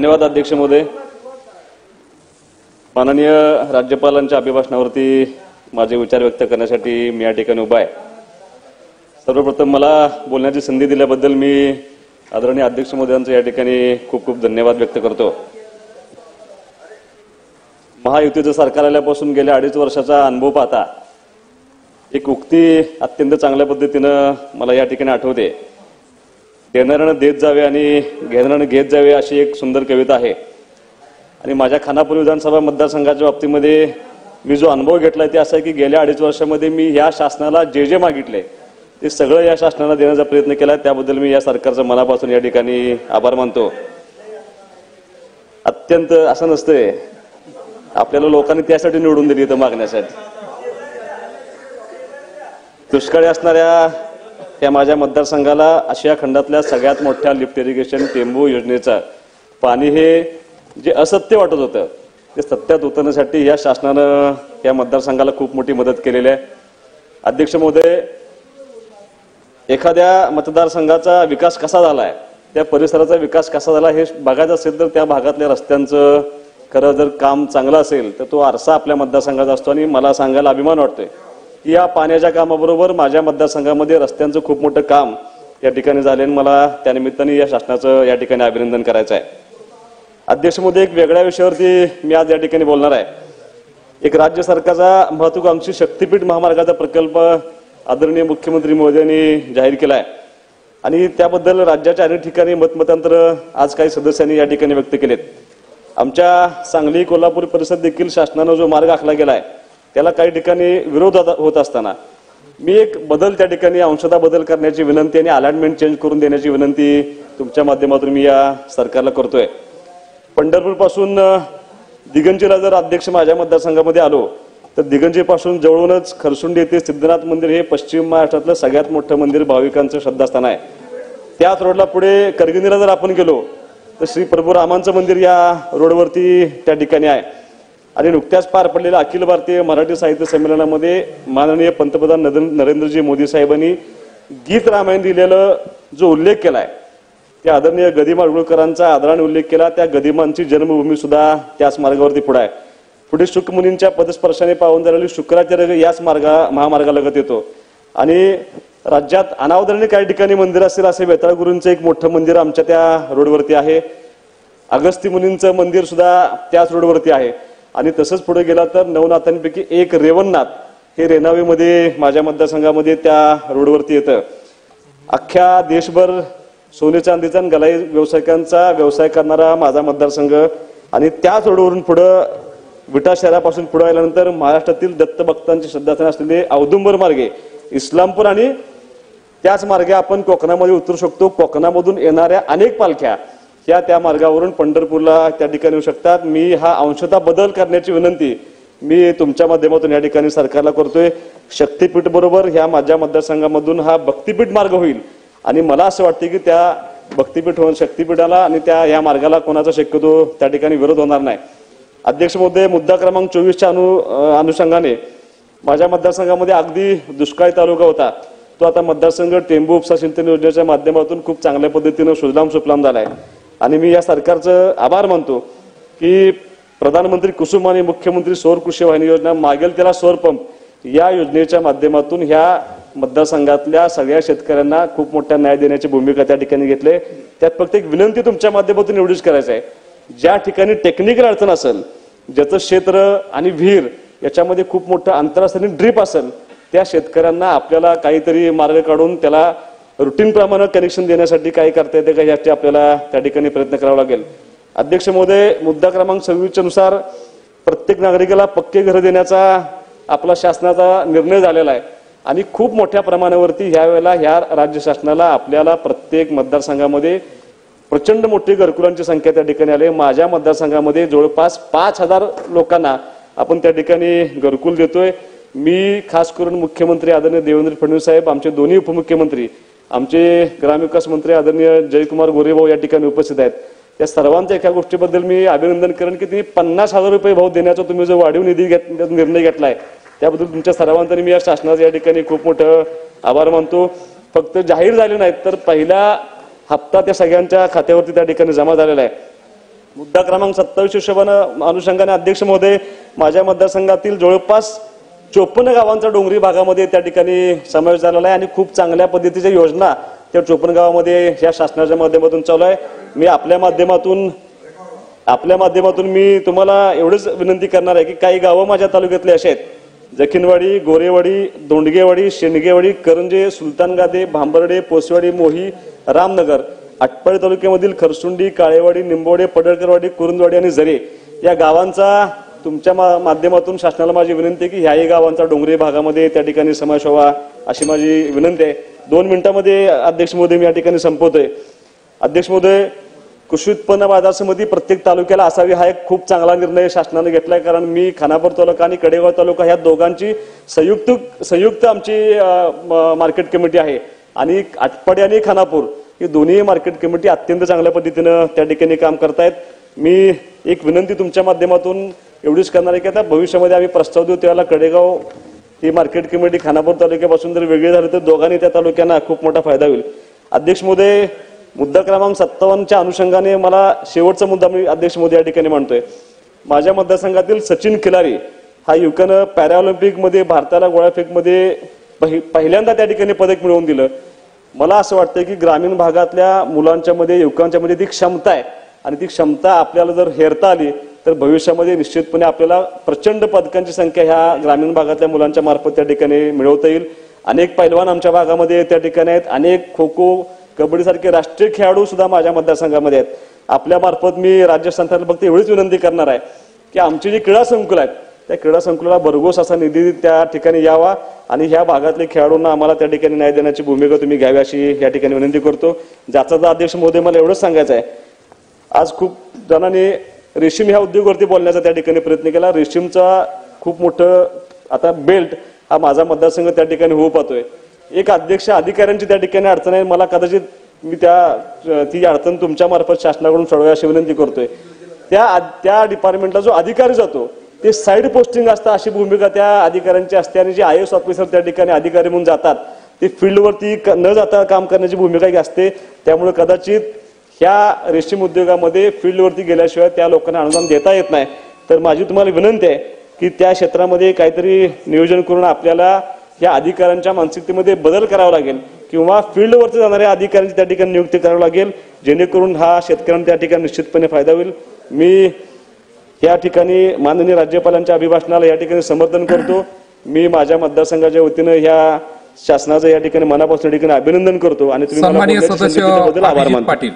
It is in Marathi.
धन्यवाद अध्यक्ष महोदय. माननीय राज्यपालांच्या अभिभाषणावरती माझे विचार व्यक्त करण्यासाठी मी या ठिकाणी उभा आहे. सर्वप्रथम मला बोलण्याची संधी दिल्याबद्दल मी आदरणीय अध्यक्ष महोदयांचे या ठिकाणी खूप खूप धन्यवाद व्यक्त करतो. महायुतीचं सरकार आल्यापासून गेल्या 2.5 वर्षाचा अनुभव पाहता एक उक्ती अत्यंत चांगल्या पद्धतीनं मला या ठिकाणी आठवते. देणाऱ्यानं देत जावे आणि घेणाऱ्यानं घेत जावे अशी एक सुंदर कविता आहे. आणि माझ्या खानापूर विधानसभा मतदारसंघाच्या बाबतीमध्ये मी जो अनुभव घेतलाय ते असा आहे की गेल्या 2.5 वर्षामध्ये मी या शासनाला जे जे मागितले ते सगळं या शासनाला देण्याचा प्रयत्न केला. त्याबद्दल मी या सरकारचं मनापासून या ठिकाणी आभार मानतो. अत्यंत असं नसतंय आपल्याला लोकांनी त्यासाठी निवडून दिली तर मागण्यासाठी. दुष्काळी असणाऱ्या त्या माझ्या मतदारसंघाला आशिया खंडातल्या सगळ्यात मोठ्या लिफ्ट इरिगेशन टेंबू योजनेचं पाणी हे जे असत्य वाटत होतं ते सत्यात उतरण्यासाठी या शासनानं या मतदारसंघाला खूप मोठी मदत केलेली आहे. अध्यक्ष महोदय, एखाद्या मतदारसंघाचा विकास कसा झालाय, त्या परिसराचा विकास कसा झाला हे बघायचं असेल तर त्या भागातल्या रस्त्यांचं खरं जर काम चांगलं असेल तर तो आरसा आपल्या मतदारसंघाचा असतो. आणि मला सांगायला अभिमान वाटतोय की या पाण्याच्या कामाबरोबर माझ्या मतदारसंघामध्ये रस्त्यांचं खूप मोठं काम या ठिकाणी झाले आणि मला त्यानिमित्ताने या शासनाचं या ठिकाणी अभिनंदन करायचं आहे. अध्यक्ष महोदय, एक वेगळ्या विषयावरती मी आज या ठिकाणी बोलणार आहे. एक राज्य सरकारचा महत्वाकांक्षी शक्तीपीठ महामार्गाचा प्रकल्प आदरणीय मुख्यमंत्री महोदयांनी जाहीर केला आहे आणि त्याबद्दल राज्याच्या अनेक ठिकाणी मतमतांतर आज काही सदस्यांनी या ठिकाणी व्यक्त केलेत. आमच्या सांगली कोल्हापूर परिसरात देखील शासनानं जो मार्ग आखला गेलाय त्याला काही ठिकाणी विरोध होत असताना मी एक बदल त्या ठिकाणी अंशतः बदल करण्याची विनंती आणि अलाइनमेंट चेंज करून देण्याची विनंती तुमच्या माध्यमातून मी या सरकारला करतोय. पंढरपूर पासून दिगंजीला जर अध्यक्ष माझ्या मतदारसंघामध्ये आलो तर दिगंजी पासून जवळूनच खरसुंडी येथे सिद्धनाथ मंदिर हे पश्चिम महाराष्ट्रातलं सगळ्यात मोठं मंदिर भाविकांचं श्रद्धास्थान आहे. त्याच रोडला पुढे करगिनीला जर आपण गेलो तर श्री प्रभू रामांचं मंदिर या रोडवरती त्या ठिकाणी आहे. आणि नुकत्याच पार पडलेल्या अखिल भारतीय मराठी साहित्य संमेलनामध्ये माननीय पंतप्रधान नरेंद्रजी मोदी साहेबांनी गीत रामायण लिहिलेलं जो उल्लेख केलाय त्या आदरणीय गदिमा माडगुळकरांचा आदराने उल्लेख केला. त्या गदिमांची जन्मभूमी सुद्धा त्याच मार्गावरती पुढे आहे. पुढे शुक मुनींच्या पदस्पर्शाने पावन झालेली शुक्राचार्य याच महामार्गालगत येतो. आणि राज्यात अनावधानाने काही ठिकाणी मंदिर असेल असे वेताळ गुरूंचं एक मोठं मंदिर आमच्या त्या रोडवरती आहे. अगस्ती मुनींचं मंदिर सुद्धा त्याच रोडवरती आहे. आणि तसंच पुढे गेला तर नवनाथांपैकी एक रेवणनाथ हे रेणावीमध्ये माझ्या मतदारसंघामध्ये त्या रोडवरती येतं. अख्ख्या देशभर सोने चांदीचा आणि गलाई व्यावसायिकांचा व्यवसाय करणारा माझा मतदारसंघ आणि त्याच रोडवरून पुढं विटा शहरापासून पुढे आल्यानंतर महाराष्ट्रातील दत्तभक्तांचे श्रद्धास्थान असलेले औदुंबर मार्गे इस्लामपूर आणि त्याच मार्गे आपण कोकणामध्ये उतरू शकतो. कोकणामधून येणाऱ्या अनेक पालख्या ह्या त्या मार्गावरून पंढरपूरला त्या ठिकाणी येऊ शकतात. मी हा अंशतः बदल करण्याची विनंती मी तुमच्या माध्यमातून या ठिकाणी सरकारला करतोय. शक्तीपीठ बरोबर ह्या माझ्या मतदारसंघामधून हा भक्तीपीठ मार्ग होईल आणि मला असं वाटतं की त्या भक्तीपीठ शक्तीपीठाला आणि त्या या मार्गाला कोणाचा शक्यतो त्या ठिकाणी विरोध होणार नाही. अध्यक्ष महोदय, मुद्दा क्रमांक 24च्या अनुषंगाने माझ्या मतदारसंघामध्ये अगदी दुष्काळी तालुका होता तो आता मतदारसंघ टेंबू उपसा सिंचन योजनेच्या माध्यमातून खूप चांगल्या पद्धतीनं सुजलाम सुफलाम झालाय. आणि मी या सरकारचं आभार मानतो की प्रधानमंत्री कुसुम आणि मुख्यमंत्री सौर कृषी वाहिनी योजना मागेल त्याला सौर पंप या योजनेच्या माध्यमातून ह्या मतदारसंघातल्या सगळ्या शेतकऱ्यांना खूप मोठा न्याय देण्याची भूमिका त्या ठिकाणी घेतली. त्यात फक्त एक विनंती तुमच्या माध्यमातून एवढीच करायचं आहे, ज्या ठिकाणी टेक्निकल अडचण असेल, ज्याचं क्षेत्र आणि विहीर याच्यामध्ये खूप मोठं अंतर असेल आणि ड्रीप असेल, त्या शेतकऱ्यांना आपल्याला काहीतरी मार्ग काढून त्याला रुटीन प्रमाणे कनेक्शन देण्यासाठी काय करता येते का याची आपल्याला त्या ठिकाणी प्रयत्न करावा लागेल. अध्यक्ष महोदय, मुद्दा क्रमांक 26 नुसार प्रत्येक नागरिकाला पक्के घर देण्याचा आपला शासनाचा निर्णय झालेला आहे आणि खूप मोठ्या प्रमाणावरती ह्या वेळेला ह्या राज्य शासनाला आपल्याला प्रत्येक मतदारसंघामध्ये प्रचंड मोठी घरकुलांची संख्या त्या ठिकाणी आली. माझ्या मतदारसंघामध्ये जवळपास 5000 लोकांना आपण त्या ठिकाणी घरकुल देतोय. मी खास करून मुख्यमंत्री आदरणीय देवेंद्र फडणवीस साहेब, आमचे दोन्ही उपमुख्यमंत्री, आमचे ग्रामविकास मंत्री आदरणीय जयकुमार गोरेभाऊ या ठिकाणी उपस्थित आहेत. त्या सर्वांच्या एका गोष्टीबद्दल मी अभिनंदन करेन की तुम्ही 50,000 रुपये भाव देण्याचा तुम्ही जो वाढीव निधी निर्णय घेतलाय त्याबद्दल तुमच्या सर्वांचा मी या शासनाचा या ठिकाणी खूप मोठं आभार मानतो. फक्त जाहीर झाले नाहीत तर पहिला हप्ता त्या सगळ्यांच्या खात्यावरती त्या ठिकाणी जमा झालेला आहे. मुद्दा क्रमांक 27 हिशोबानं अनुषंगाने अध्यक्ष महोदय, माझ्या मतदारसंघातील जवळपास 54 गावांचा डोंगरी भागामध्ये त्या ठिकाणी समावेश झालेला आहे आणि खूप चांगल्या पद्धतीच्या योजना त्या 54 गावामध्ये या शासनाच्या माध्यमातून चालू आहे. मी आपल्या माध्यमातून मी तुम्हाला एवढंच विनंती करणार आहे की काही गावं माझ्या तालुक्यातले असे आहेत, जखीनवाडी, गोरेवाडी, दोंडगेवाडी, शेंडगेवाडी, करंजे, सुलतानगादे, भांबर्डे, पोसवाडी, मोही, रामनगर, आटपाडी तालुक्यामधील खरसुंडी, काळेवाडी, निंबोडे, पडळकरवाडी, कुरुंदवाडी आणि झरे या गावांचा तुमच्या माध्यमातून शासनाला माझी विनंती आहे की ह्याही गावांचा डोंगरी भागामध्ये त्या ठिकाणी समावेश व्हावा अशी माझी विनंती आहे. 2 मिनिटांमध्ये अध्यक्ष महोदय मी या ठिकाणी संपवतोय. अध्यक्ष महोदय, कृषी उत्पन्न बाजार समिती प्रत्येक तालुक्याला असावी हा एक खूप चांगला निर्णय शासनाने घेतलाय. कारण मी खानापूर तालुका आणि कडेगाव तालुका ह्या दोघांची संयुक्त आमची मार्केट कमिटी आहे आणि आटपाडी आणि खानापूर ही दोन्ही मार्केट कमिटी अत्यंत चांगल्या पद्धतीनं त्या ठिकाणी काम करतायत. मी एक विनंती तुमच्या माध्यमातून एवढीच करणार आहे की आता भविष्यामध्ये आम्ही प्रस्ताव देऊ त्याला कडेगाव ही मार्केट कमिटी खानापूर तालुक्यापासून जर वेगळी झाली तर दोघांनी त्या तालुक्यांना खूप मोठा फायदा होईल. अध्यक्ष महोदय, मुद्दा क्रमांक 57च्या अनुषंगाने मला शेवटचा मुद्दा मी अध्यक्ष महोदय या ठिकाणी मांडतोय. माझ्या मतदारसंघातील सचिन खिलारी हा युवकानं पॅराऑलिम्पिकमध्ये भारताला गोळाफेकमध्ये पहिल्यांदा त्या ठिकाणी पदक मिळवून दिलं. मला असं वाटतं की ग्रामीण भागातल्या मुलांच्या मध्ये युवकांच्या मध्ये ती क्षमता आहे आणि ती क्षमता आपल्याला जर हेरता आली तर भविष्यामध्ये निश्चितपणे आपल्याला प्रचंड पदकांची संख्या ह्या ग्रामीण भागातल्या मुलांच्या मार्फत त्या ठिकाणी मिळवता येईल. अनेक पैलवान आमच्या भागामध्ये त्या ठिकाणी आहेत, अनेक खो खो, कबड्डी सारखे राष्ट्रीय खेळाडू सुद्धा माझ्या मतदारसंघामध्ये आहेत. आपल्या मार्फत मी राज्य सरकारला फक्त एवढीच विनंती करणार आहे की आमची जी क्रीडा संकुल आहेत त्या क्रीडा संकुलाला भरघोस असा निधी त्या ठिकाणी यावा आणि ह्या भागातले खेळाडूंना आम्हाला त्या ठिकाणी न्याय देण्याची भूमिका तुम्ही घ्यावी अशी या ठिकाणी विनंती करतो. ज्याचा अध्यक्ष महोदय मला एवढंच सांगायचं आहे, आज खूप जणांनी रेशीम ह्या उद्योगावरती बोलण्याचा त्या ठिकाणी प्रयत्न केला. रेशीमचा खूप मोठं आता बेल्ट हा माझा मतदारसंघ त्या ठिकाणी होऊ पाहतोय. एक अध्यक्ष अधिकाऱ्यांची त्या ठिकाणी अडचण आहे, मला कदाचित मी ती अडचण तुमच्या मार्फत शासनाकडून सोडवावी अशी विनंती करतोय. त्या डिपार्टमेंटला जो अधिकारी जातो ते साईड पोस्टिंग असतं अशी भूमिका त्या अधिकाऱ्यांची असते आणि जे IAS ऑफिसर त्या ठिकाणी अधिकारी म्हणून जातात ते फील्डवरती न जाता काम करण्याची भूमिका असते. त्यामुळे कदाचित ह्या रेशीम उद्योगामध्ये फील्डवरती गेल्याशिवाय त्या लोकांना अनुदान देता येत नाही. तर माझी तुम्हाला विनंती आहे की त्या क्षेत्रामध्ये काहीतरी नियोजन करून आपल्याला या अधिकाऱ्यांच्या मानसिकतेमध्ये बदल करावा लागेल किंवा फील्डवरती जाणाऱ्या अधिकाऱ्यांची त्या ठिकाणी नियुक्ती करावी लागेल जेणेकरून हा शेतकऱ्यांना त्या ठिकाणी निश्चितपणे फायदा होईल. मी या ठिकाणी माननीय राज्यपालांच्या अभिभाषणाला या ठिकाणी समर्थन करतो. मी माझ्या मतदारसंघाच्या वतीनं ह्या शासनाचं या ठिकाणी मनापासून ठिकाणी अभिनंदन करतो आणि तुम्ही मला बोलण्याची संधी दिल्याबद्दल आभार मानतो.